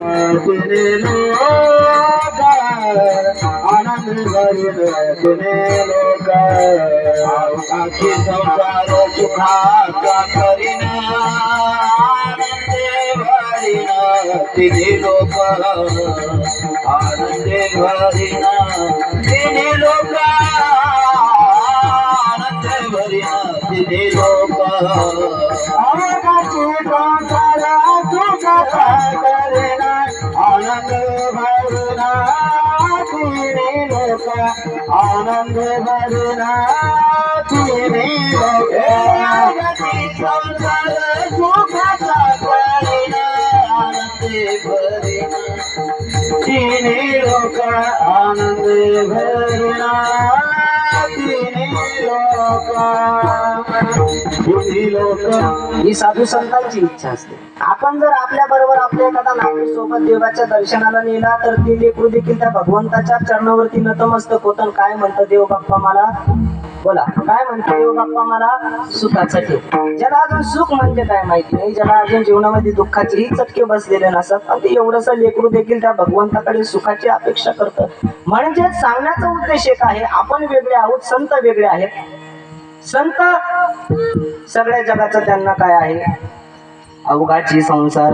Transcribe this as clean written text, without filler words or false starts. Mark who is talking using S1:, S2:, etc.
S1: तिने लोक आनंद भरील तिने लोक आखी संसार सुखाचा करीन आनंद भरीन तिने लोक आनंद भरीन तिने लोक आनंद भरीन तिने लोक आकाशी संसार सुखाचा करीन आनंद भरना तिने लोक आनंद भरना तिने लोक संसार सुखाचा करीना आनंद भरना तिने लोक आनंद भरना तिने लोक
S2: ही साधू संतांची इच्छा असते. आपण जर आपल्या बरोबर आपल्या एखादा नागरिक सोबत देवाच्या दर्शनाला नेला तर ते लेकरू देखील त्या भगवंताच्या चरणावरती नतमस्तक होतं. काय म्हणतं देव बाप्पा मला, बोला काय म्हणतो देव बाप्पा मला सुखाचं ठेव. ज्याला अजून सुख म्हणजे काय माहिती नाही, ज्याला अजून जीवनामध्ये दुःखाचेही चटके बसलेले नसतात, पण ते एवढंस लेकरू देखील त्या भगवंताकडे सुखाची अपेक्षा करतं. म्हणजे सांगण्याचा उद्देश एक आहे, आपण वेगळे आहोत, संत वेगळे आहेत. संत सगळ्या जगाचं त्यांना काय आहे, अवघाची संसार